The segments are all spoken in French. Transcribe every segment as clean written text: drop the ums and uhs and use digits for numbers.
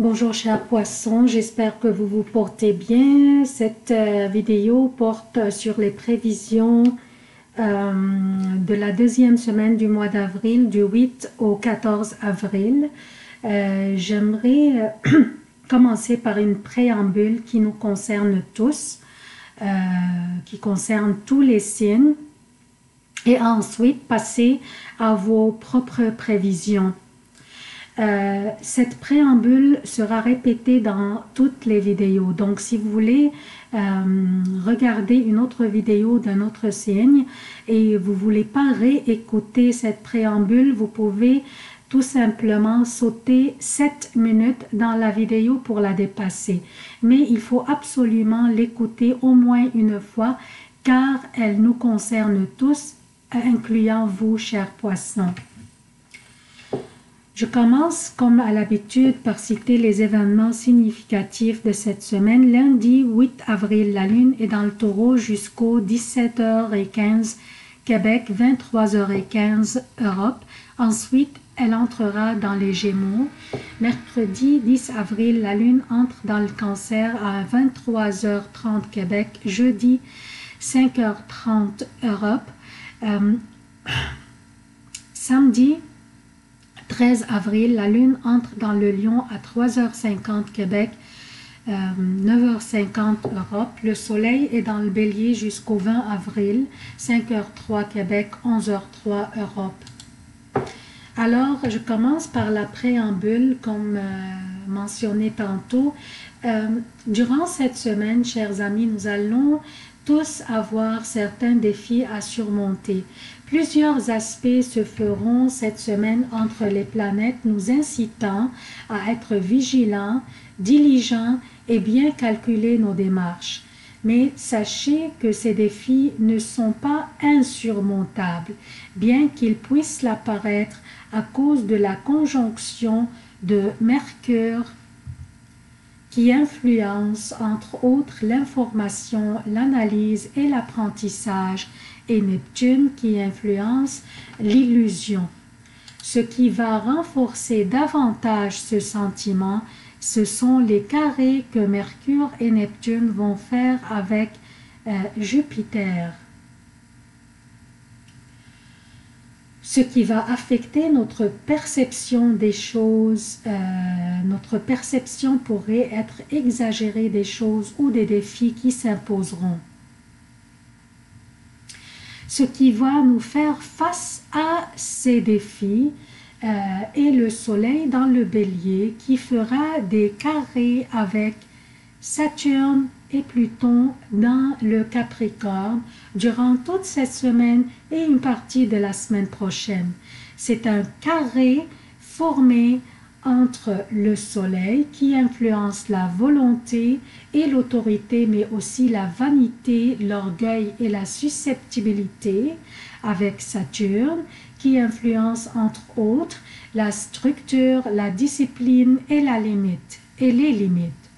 Bonjour chers poissons, j'espère que vous vous portez bien. Cette vidéo porte sur les prévisions de la deuxième semaine du mois d'avril, du 8 au 14 avril. J'aimerais commencer par une préambule qui nous concerne tous, qui concerne tous les signes, et ensuite passer à vos propres prévisions. Cette préambule sera répétée dans toutes les vidéos. Donc, si vous voulez regarder une autre vidéo d'un autre signe et vous ne voulez pas réécouter cette préambule, vous pouvez tout simplement sauter 7 minutes dans la vidéo pour la dépasser. Mais il faut absolument l'écouter au moins une fois car elle nous concerne tous, incluant vous, chers poissons. Je commence, comme à l'habitude, par citer les événements significatifs de cette semaine. Lundi 8 avril, la Lune est dans le Taureau jusqu'au 17h15 Québec, 23h15 Europe. Ensuite, elle entrera dans les Gémeaux. Mercredi 10 avril, la Lune entre dans le Cancer à 23h30 Québec. Jeudi 5h30 Europe. Samedi 13 avril, la Lune entre dans le Lion à 3h50 Québec, 9h50 Europe. Le Soleil est dans le Bélier jusqu'au 20 avril, 5h03 Québec, 11h03 Europe. Alors, je commence par la préambule, comme mentionné tantôt. Durant cette semaine, chers amis, nous allons tous avoir certains défis à surmonter. Plusieurs aspects se feront cette semaine entre les planètes, nous incitant à être vigilants, diligents et bien calculer nos démarches. Mais sachez que ces défis ne sont pas insurmontables, bien qu'ils puissent l'apparaître à cause de la conjonction de Mercure qui influence entre autres l'information, l'analyse et l'apprentissage, et Neptune qui influence l'illusion. Ce qui va renforcer davantage ce sentiment, ce sont les carrés que Mercure et Neptune vont faire avec Jupiter. Ce qui va affecter notre perception des choses, notre perception pourrait être exagérée des choses ou des défis qui s'imposeront. Ce qui va nous faire face à ces défis est le Soleil dans le Bélier qui fera des carrés avec Saturne et Pluton dans le Capricorne durant toute cette semaine et une partie de la semaine prochaine. C'est un carré formé entre le Soleil qui influence la volonté et l'autorité, mais aussi la vanité, l'orgueil et la susceptibilité, avec Saturne qui influence entre autres la structure, la discipline et les limites.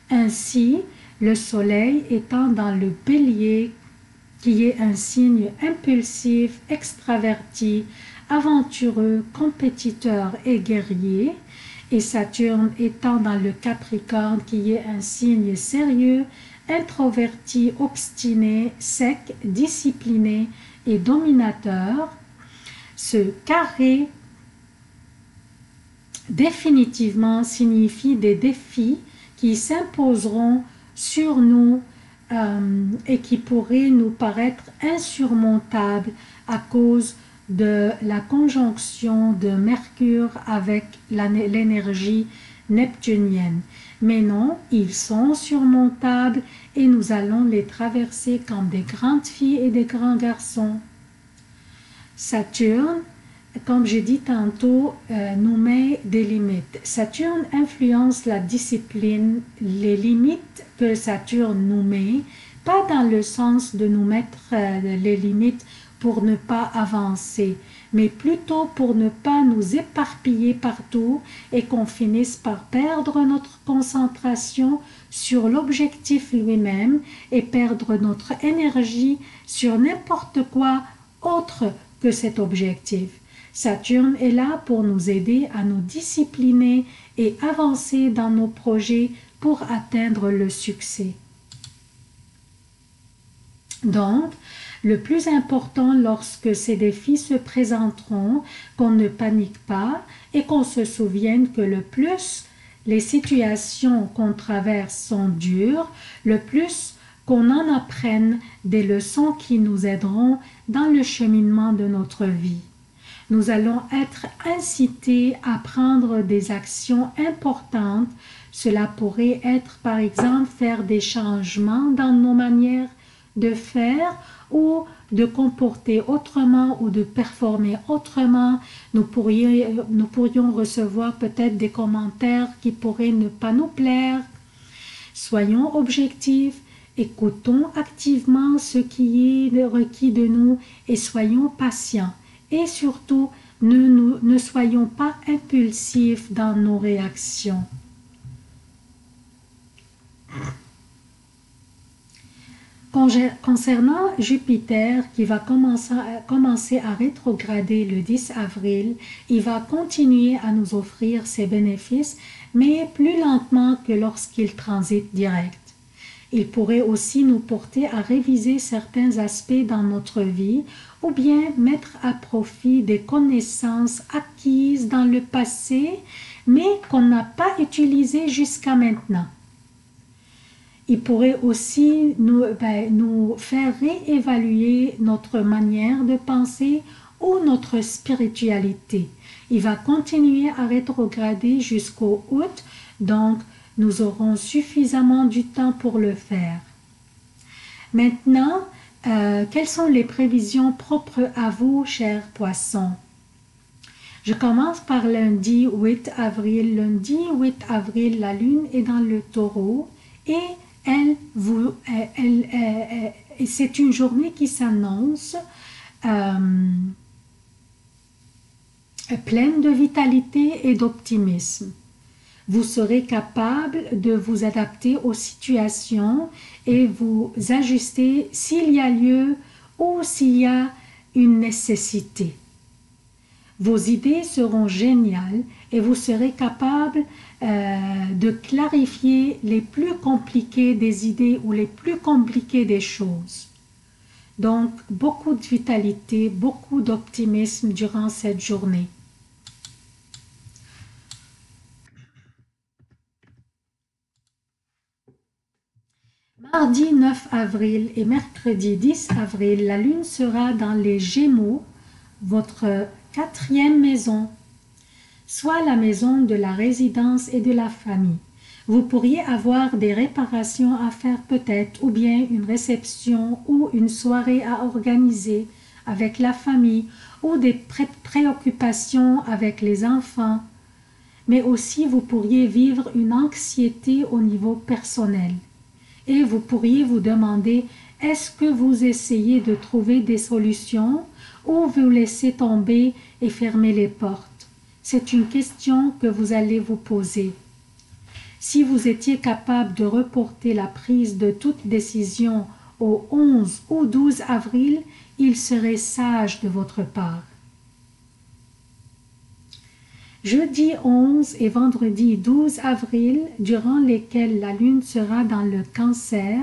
Ainsi, le Soleil étant dans le Bélier, qui est un signe impulsif, extraverti, aventureux, compétiteur et guerrier, et Saturne étant dans le Capricorne, qui est un signe sérieux, introverti, obstiné, sec, discipliné et dominateur, ce carré définitivement signifie des défis qui s'imposeront sur nous et qui pourraient nous paraître insurmontables à cause de la conjonction de Mercure avec l'énergie neptunienne. Mais non, ils sont surmontables et nous allons les traverser comme des grandes filles et des grands garçons. Saturne, comme j'ai dit tantôt, nous met des limites. Saturne influence la discipline, les limites que Saturne nous met, pas dans le sens de nous mettre les limites pour ne pas avancer, mais plutôt pour ne pas nous éparpiller partout et qu'on finisse par perdre notre concentration sur l'objectif lui-même et perdre notre énergie sur n'importe quoi autre que cet objectif. Saturne est là pour nous aider à nous discipliner et avancer dans nos projets pour atteindre le succès. Donc, le plus important lorsque ces défis se présenteront, qu'on ne panique pas et qu'on se souvienne que le plus les situations qu'on traverse sont dures, le plus qu'on en apprenne des leçons qui nous aideront dans le cheminement de notre vie. Nous allons être incités à prendre des actions importantes. Cela pourrait être, par exemple, faire des changements dans nos manières de faire ou de comporter autrement ou de performer autrement. Nous pourrions recevoir peut-être des commentaires qui pourraient ne pas nous plaire. Soyons objectifs, écoutons activement ce qui est requis de nous et soyons patients. Et surtout, ne soyons pas impulsifs dans nos réactions. Concernant Jupiter qui va commencer à rétrograder le 10 avril, il va continuer à nous offrir ses bénéfices, mais plus lentement que lorsqu'il transite direct. Il pourrait aussi nous porter à réviser certains aspects dans notre vie ou bien mettre à profit des connaissances acquises dans le passé, mais qu'on n'a pas utilisées jusqu'à maintenant. Il pourrait aussi nous faire réévaluer notre manière de penser ou notre spiritualité. Il va continuer à rétrograder jusqu'au août, donc nous aurons suffisamment du temps pour le faire. Maintenant, quelles sont les prévisions propres à vous, chers poissons? Je commence par lundi 8 avril. Lundi 8 avril, la lune est dans le taureau et c'est une journée qui s'annonce pleine de vitalité et d'optimisme. Vous serez capable de vous adapter aux situations et vous ajuster s'il y a lieu ou s'il y a une nécessité. Vos idées seront géniales et vous serez capable de clarifier les plus compliquées des idées ou les plus compliquées des choses. Donc, beaucoup de vitalité, beaucoup d'optimisme durant cette journée. Mardi 9 avril et mercredi 10 avril, la lune sera dans les Gémeaux, votre 4e maison, soit la maison de la résidence et de la famille. Vous pourriez avoir des réparations à faire peut-être, ou bien une réception ou une soirée à organiser avec la famille, ou des préoccupations avec les enfants. Mais aussi vous pourriez vivre une anxiété au niveau personnel. Et vous pourriez vous demander, est-ce que vous essayez de trouver des solutions ou vous laissez tomber et fermer les portes? C'est une question que vous allez vous poser. Si vous étiez capable de reporter la prise de toute décision au 11 ou 12 avril, il serait sage de votre part. Jeudi 11 et vendredi 12 avril, durant lesquels la lune sera dans le Cancer,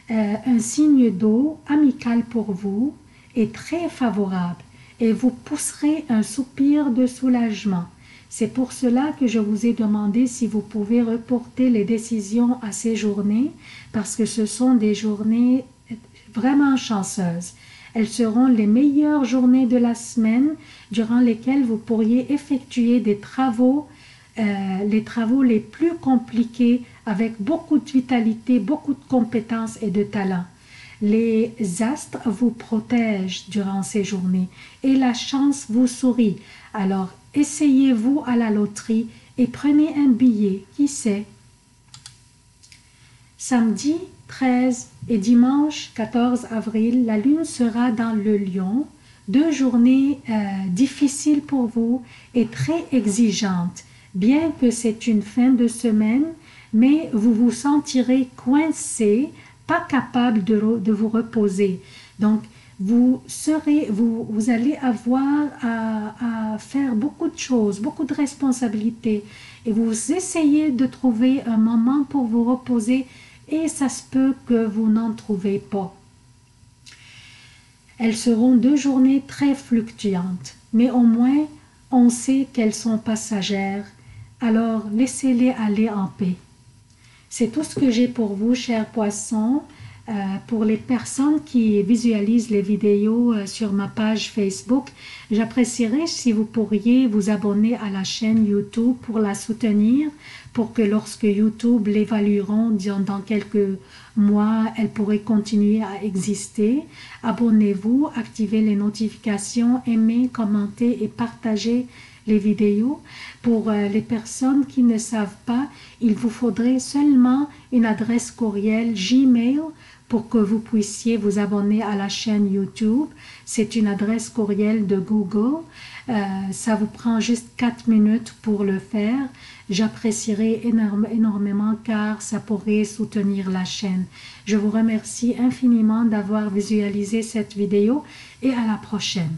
un signe d'eau amical pour vous est très favorable et vous pousserez un soupir de soulagement. C'est pour cela que je vous ai demandé si vous pouvez reporter les décisions à ces journées, parce que ce sont des journées vraiment chanceuses. Elles seront les meilleures journées de la semaine durant lesquelles vous pourriez effectuer des travaux, les travaux les plus compliqués avec beaucoup de vitalité, beaucoup de compétences et de talent. Les astres vous protègent durant ces journées et la chance vous sourit. Alors, essayez-vous à la loterie et prenez un billet, qui sait. Samedi 13 et dimanche 14 avril, la lune sera dans le Lion. 2 journées difficiles pour vous et très exigeantes. Bien que c'est une fin de semaine, mais vous vous sentirez coincé, pas capable de vous reposer. Donc, vous allez avoir à faire beaucoup de choses, beaucoup de responsabilités. Et vous essayez de trouver un moment pour vous reposer et ça se peut que vous n'en trouvez pas. Elles seront 2 journées très fluctuantes, mais au moins on sait qu'elles sont passagères. Alors laissez-les aller en paix. C'est tout ce que j'ai pour vous, chers poissons. Pour les personnes qui visualisent les vidéos sur ma page Facebook, j'apprécierais si vous pourriez vous abonner à la chaîne YouTube pour la soutenir, pour que lorsque YouTube l'évalueront dans quelques mois, elle pourrait continuer à exister. Abonnez-vous, activez les notifications, aimez, commentez et partagez les vidéos. Pour les personnes qui ne savent pas, il vous faudrait seulement une adresse courriel Gmail pour que vous puissiez vous abonner à la chaîne YouTube. C'est une adresse courriel de Google. Ça vous prend juste 4 minutes pour le faire. J'apprécierais énormément car ça pourrait soutenir la chaîne. Je vous remercie infiniment d'avoir visualisé cette vidéo et à la prochaine.